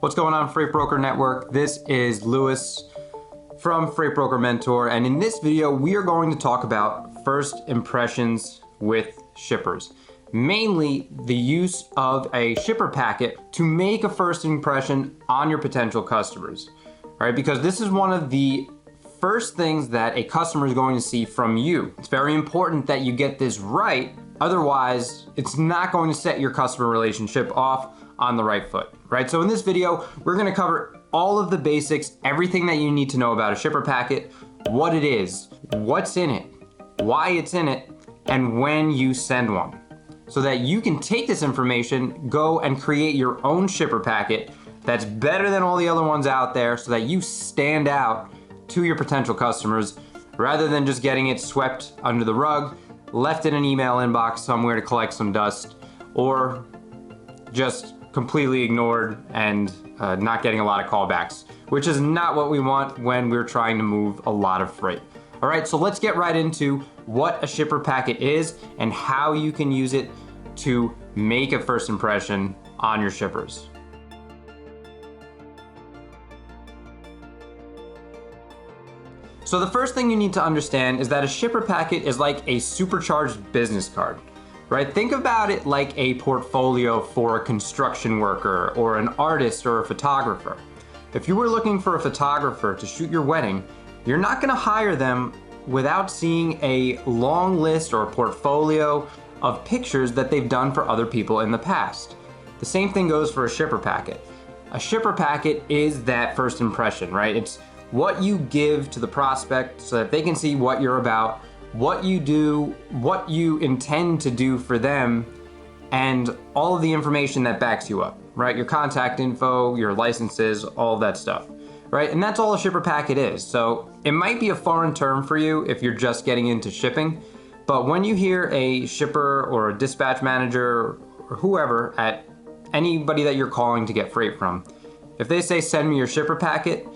What's going on, Freightbroker Network? This is Lewis from Freightbroker Mentor, and in this video we are going to talk about first impressions with shippers. Mainly the use of a shipper packet to make a first impression on your potential customers. All right, because this is one of the first things that a customer is going to see from you. It's very important that you get this right, otherwise it's not going to set your customer relationship off on the right foot, right? So in this video, we're gonna cover all of the basics, everything that you need to know about a shipper packet, what it is, what's in it, why it's in it, and when you send one. So that you can take this information, go and create your own shipper packet that's better than all the other ones out there, so that you stand out to your potential customers rather than just getting it swept under the rug, left in an email inbox somewhere to collect some dust, or just completely ignored and not getting a lot of callbacks, which is not what we want when we're trying to move a lot of freight. All right, so let's get right into what a shipper packet is and how you can use it to make a first impression on your shippers. So the first thing you need to understand is that a shipper packet is like a supercharged business card, right? Think about it like a portfolio for a construction worker or an artist or a photographer. If you were looking for a photographer to shoot your wedding, you're not gonna hire them without seeing a long list or a portfolio of pictures that they've done for other people in the past. The same thing goes for a shipper packet. A shipper packet is that first impression, right? It's what you give to the prospect so that they can see what you're about, what you do, what you intend to do for them, and all of the information that backs you up, right? Your contact info, your licenses, all of that stuff, right? And that's all a shipper packet is. So it might be a foreign term for you if you're just getting into shipping, but when you hear a shipper or a dispatch manager or whoever at anybody that you're calling to get freight from, if they say, send me your shipper packet,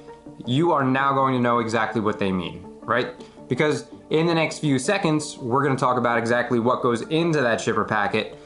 you are now going to know exactly what they mean, right? Because in the next few seconds, we're gonna talk about exactly what goes into that shipper packet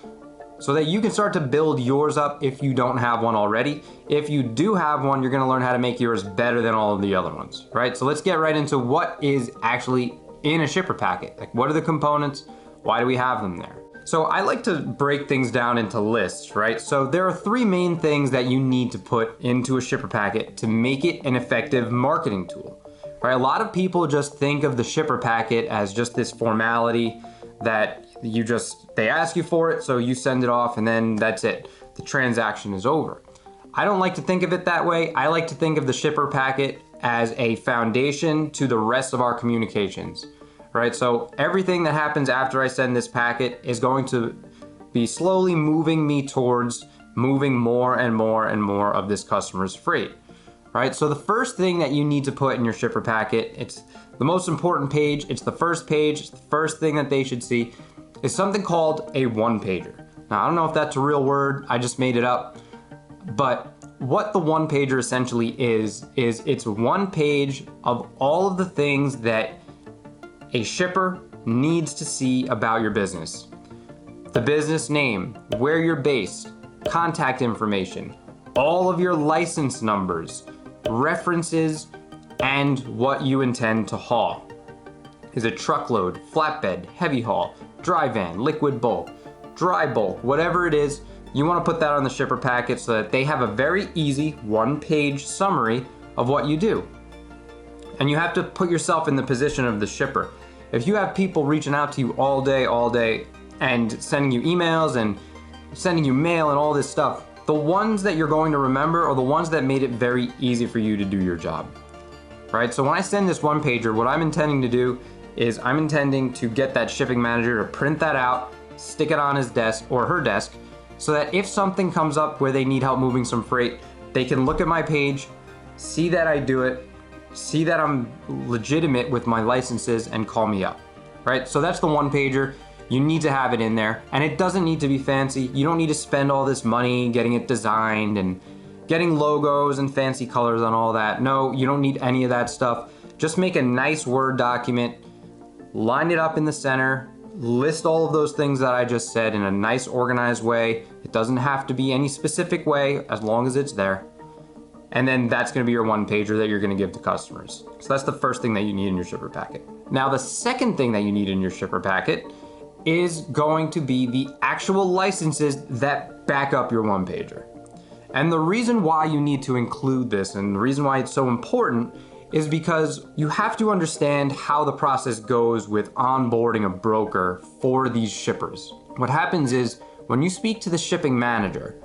so that you can start to build yours up if you don't have one already. If you do have one, you're gonna learn how to make yours better than all of the other ones, right? So let's get right into what is actually in a shipper packet. Like, what are the components? Why do we have them there? So I like to break things down into lists, right? So there are three main things that you need to put into a shipper packet to make it an effective marketing tool. Right, a lot of people just think of the shipper packet as just this formality that they ask you for it, so you send it off and then that's it. The transaction is over. I don't like to think of it that way. I like to think of the shipper packet as a foundation to the rest of our communications, right? So everything that happens after I send this packet is going to be slowly moving me towards moving more and more and more of this customer's freight. Right, so the first thing that you need to put in your shipper packet, it's the most important page, it's the first page, it's the first thing that they should see, is something called a one-pager. Now, I don't know if that's a real word, I just made it up, but what the one-pager essentially is it's one page of all of the things that a shipper needs to see about your business. The business name, where you're based, contact information, all of your license numbers, references, and what you intend to haul. Is it truckload, flatbed, heavy haul, dry van, liquid bulk, dry bulk, whatever it is, you want to put that on the shipper packet so that they have a very easy one-page summary of what you do. And you have to put yourself in the position of the shipper. If you have people reaching out to you all day, and sending you emails and sending you mail and all this stuff, the ones that you're going to remember are the ones that made it very easy for you to do your job, right? So when I send this one pager, what I'm intending to do is I'm intending to get that shipping manager to print that out, stick it on his desk or her desk, so that if something comes up where they need help moving some freight, they can look at my page, see that I do it, see that I'm legitimate with my licenses and call me up, right? So that's the one pager. You need to have it in there, and it doesn't need to be fancy. You don't need to spend all this money getting it designed and getting logos and fancy colors on all that. No, you don't need any of that stuff. Just make a nice Word document, line it up in the center, list all of those things that I just said in a nice organized way. It doesn't have to be any specific way as long as it's there. And then that's gonna be your one pager that you're gonna give to customers. So that's the first thing that you need in your shipper packet. Now, the second thing that you need in your shipper packet is going to be the actual licenses that back up your one pager. And the reason why you need to include this and the reason why it's so important is because you have to understand how the process goes with onboarding a broker for these shippers. What happens is when you speak to the shipping manager,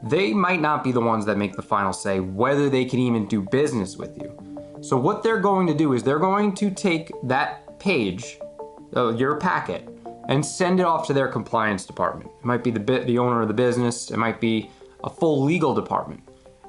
they might not be the ones that make the final say whether they can even do business with you. So what they're going to do is they're going to take that page, your packet, and send it off to their compliance department. It might be the owner of the business, it might be a full legal department.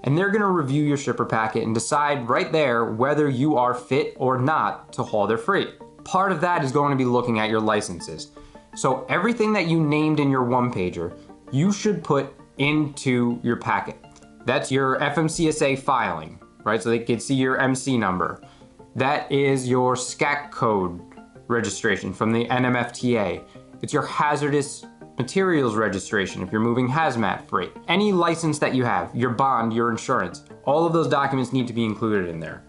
And they're gonna review your shipper packet and decide right there whether you are fit or not to haul their freight. Part of that is going to be looking at your licenses. So everything that you named in your one pager, you should put into your packet. That's your FMCSA filing, right? So they can see your MC number. That is your SCAC code registration from the NMFTA. It's your hazardous materials registration if you're moving hazmat freight. Any license that you have, your bond, your insurance, all of those documents need to be included in there.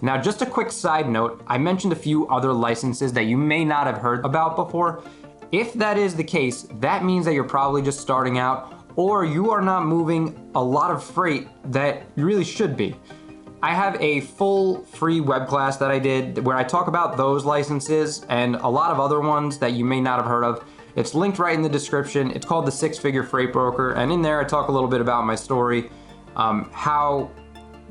Now, just a quick side note, I mentioned a few other licenses that you may not have heard about before. If that is the case, that means that you're probably just starting out or you are not moving a lot of freight that you really should be. I have a full free web class that I did where I talk about those licenses and a lot of other ones that you may not have heard of. It's linked right in the description. It's called the 6-Figure Freight Broker. And in there, I talk a little bit about my story, how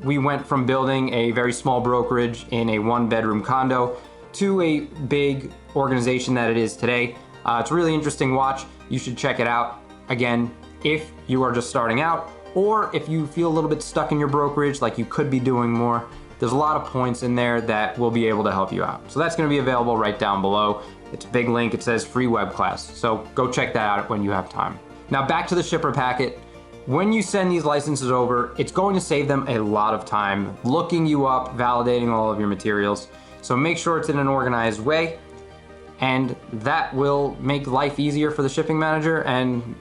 we went from building a very small brokerage in a 1-bedroom condo to a big organization that it is today. It's a really interesting watch. You should check it out. Again, if you are just starting out, or if you feel a little bit stuck in your brokerage, like you could be doing more, there's a lot of points in there that will be able to help you out. So that's gonna be available right down below. It's a big link, it says free web class. So go check that out when you have time. Now back to the shipper packet. When you send these licenses over, it's going to save them a lot of time looking you up, validating all of your materials. So make sure it's in an organized way, and that will make life easier for the shipping manager, and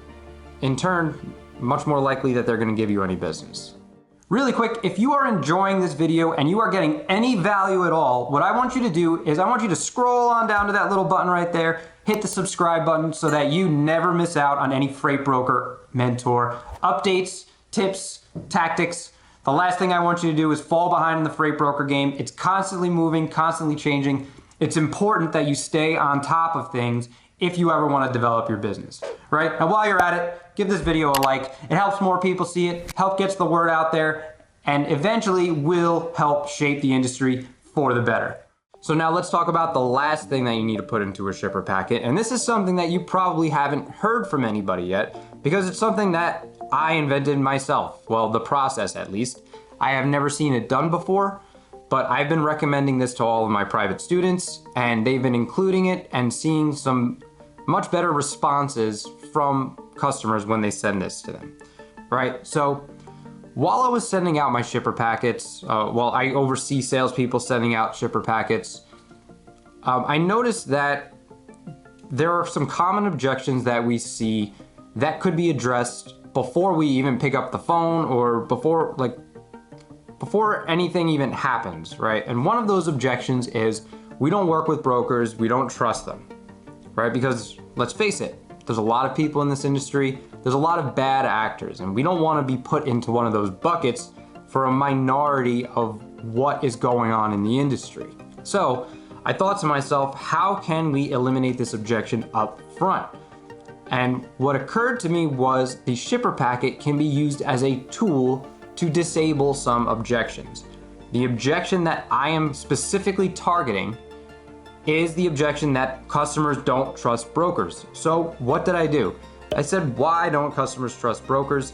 in turn, much more likely that they're gonna give you any business. Really quick, if you are enjoying this video and you are getting any value at all, what I want you to do is I want you to scroll on down to that little button right there, hit the subscribe button so that you never miss out on any Freight Broker mentor updates, tips, tactics. The last thing I want you to do is fall behind in the Freight Broker game. It's constantly moving, constantly changing. It's important that you stay on top of things if you ever want to develop your business, right? Now, while you're at it, give this video a like. It helps more people see it, gets the word out there, and eventually will help shape the industry for the better. So now let's talk about the last thing that you need to put into a shipper packet. And this is something that you probably haven't heard from anybody yet, because it's something that I invented myself. Well, the process at least. I have never seen it done before, but I've been recommending this to all of my private students, and they've been including it and seeing some much better responses from customers when they send this to them, right? So while I was sending out my shipper packets, while I oversee salespeople sending out shipper packets, I noticed that there are some common objections that we see that could be addressed before we even pick up the phone or before anything even happens, right? And one of those objections is we don't work with brokers, we don't trust them, right? Because let's face it, there's a lot of people in this industry, there's a lot of bad actors, and we don't want to be put into one of those buckets for a minority of what is going on in the industry. So I thought to myself, how can we eliminate this objection up front? And what occurred to me was the shipper packet can be used as a tool to disable some objections. The objection that I am specifically targeting is the objection that customers don't trust brokers. So what did I do? I said, why don't customers trust brokers?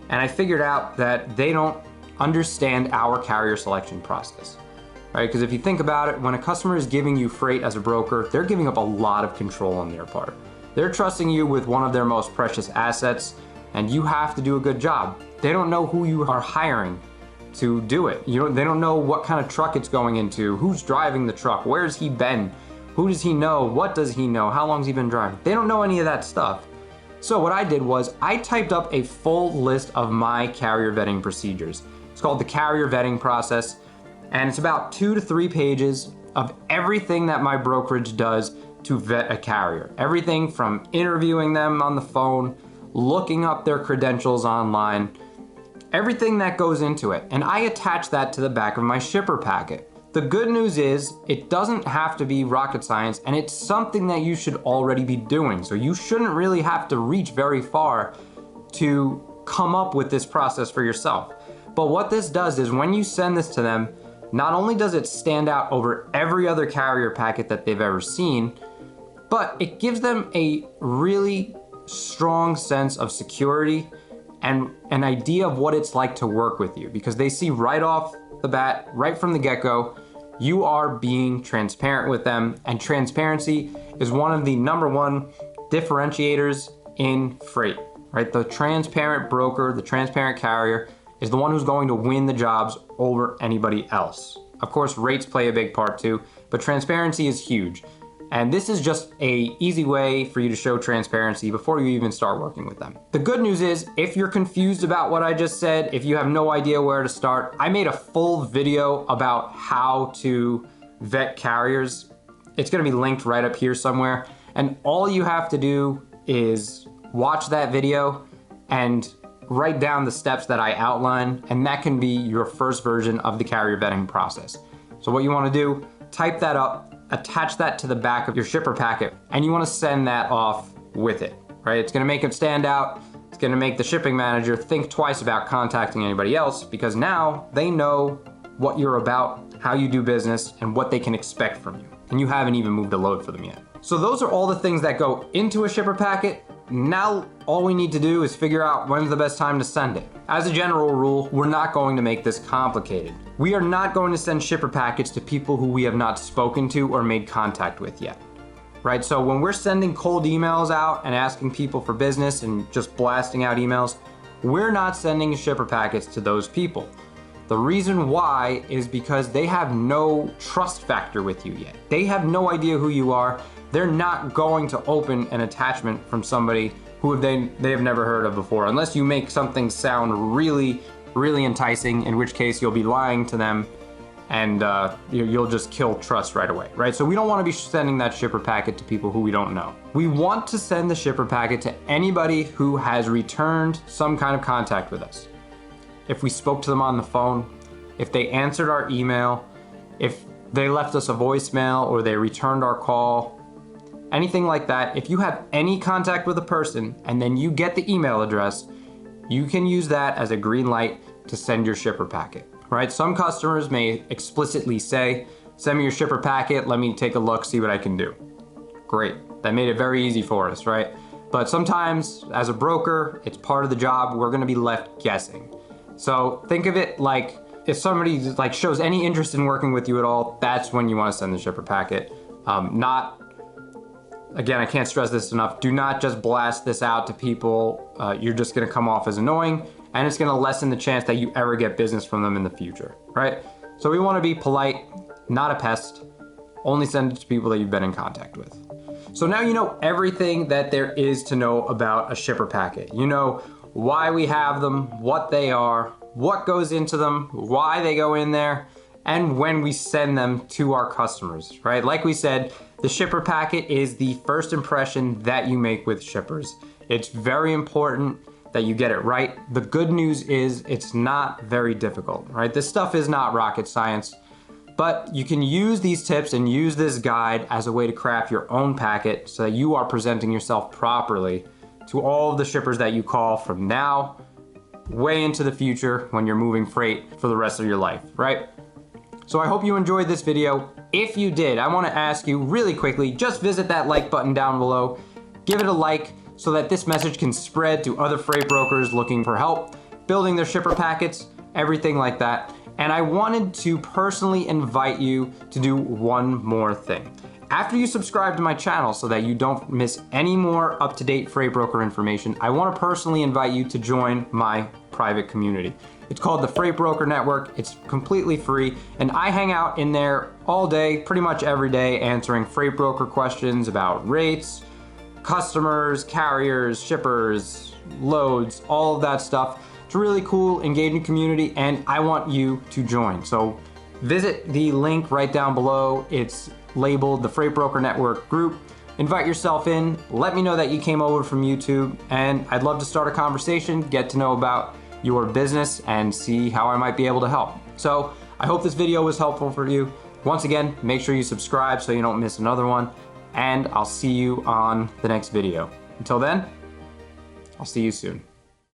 And I figured out that they don't understand our carrier selection process, right? Because if you think about it, when a customer is giving you freight as a broker, they're giving up a lot of control on their part. They're trusting you with one of their most precious assets, and you have to do a good job. They don't know who you are hiring to do it. They don't know what kind of truck it's going into, who's driving the truck, where's he been, who does he know, what does he know, how long's he been driving. They don't know any of that stuff. So what I did was I typed up a full list of my carrier vetting procedures. It's called the carrier vetting process, and it's about 2 to 3 pages of everything that my brokerage does to vet a carrier. Everything from interviewing them on the phone, looking up their credentials online, everything that goes into it. And I attach that to the back of my shipper packet. The good news is it doesn't have to be rocket science, and it's something that you should already be doing. So you shouldn't really have to reach very far to come up with this process for yourself. But what this does is when you send this to them, not only does it stand out over every other carrier packet that they've ever seen, but it gives them a really strong sense of security and an idea of what it's like to work with you, because they see right off the bat, right from the get-go, you are being transparent with them, and transparency is one of the #1 differentiators in freight, right? The transparent broker, the transparent carrier is the one who's going to win the jobs over anybody else. Of course, rates play a big part too, but transparency is huge. And this is just an easy way for you to show transparency before you even start working with them. The good news is, if you're confused about what I just said, if you have no idea where to start, I made a full video about how to vet carriers. It's gonna be linked right up here somewhere. And all you have to do is watch that video and write down the steps that I outline, and that can be your first version of the carrier vetting process. So what you wanna do, type that up, attach that to the back of your shipper packet, and you want to send that off with it, right? It's going to make it stand out. It's going to make the shipping manager think twice about contacting anybody else, because now they know what you're about, how you do business, and what they can expect from you. And you haven't even moved a load for them yet. So those are all the things that go into a shipper packet. Now all we need to do is figure out when's the best time to send it. As a general rule, we're not going to make this complicated. We are not going to send shipper packets to people who we have not spoken to or made contact with yet, right? So when we're sending cold emails out and asking people for business and just blasting out emails, we're not sending shipper packets to those people. The reason why is because they have no trust factor with you yet. They have no idea who you are. They're not going to open an attachment from somebody who they have never heard of before, unless you make something sound really, really enticing, in which case you'll be lying to them and you'll just kill trust right away, right? So we don't want to be sending that shipper packet to people who we don't know. We want to send the shipper packet to anybody who has returned some kind of contact with us. If we spoke to them on the phone, if they answered our email, if they left us a voicemail or they returned our call, anything like that. If you have any contact with a person and then you get the email address, you can use that as a green light to send your shipper packet, right? Some customers may explicitly say, send me your shipper packet, let me take a look, see what I can do. Great, that made it very easy for us, right? But sometimes as a broker, it's part of the job, we're gonna be left guessing. So think of it like, if somebody shows any interest in working with you at all, that's when you wanna send the shipper packet. Again, I can't stress this enough. Do not just blast this out to people. You're just gonna come off as annoying, and it's gonna lessen the chance that you ever get business from them in the future, right? So we wanna be polite, not a pest. Only send it to people that you've been in contact with. So now you know everything that there is to know about a shipper packet. You know why we have them, what they are, what goes into them, why they go in there, and when we send them to our customers, right? Like we said, the shipper packet is the first impression that you make with shippers. It's very important that you get it right. The good news is it's not very difficult, right? This stuff is not rocket science, but you can use these tips and use this guide as a way to craft your own packet so that you are presenting yourself properly to all of the shippers that you call from now way into the future when you're moving freight for the rest of your life, right? So I hope you enjoyed this video. If you did, I want to ask you really quickly, just visit that like button down below, give it a like so that this message can spread to other freight brokers looking for help, building their shipper packets, everything like that. And I wanted to personally invite you to do one more thing. After you subscribe to my channel so that you don't miss any more up-to-date freight broker information, I want to personally invite you to join my private community. It's called the Freightbroker Network. It's completely free, and I hang out in there all day, pretty much every day, answering freight broker questions about rates, customers, carriers, shippers, loads, all of that stuff. It's a really cool, engaging community, and I want you to join. So visit the link right down below. It's labeled the Freightbroker Network group. Invite yourself in, let me know that you came over from YouTube, and I'd love to start a conversation, get to know about your business, and see how I might be able to help. So I hope this video was helpful for you. Once again, make sure you subscribe so you don't miss another one, and I'll see you on the next video. Until then, I'll see you soon.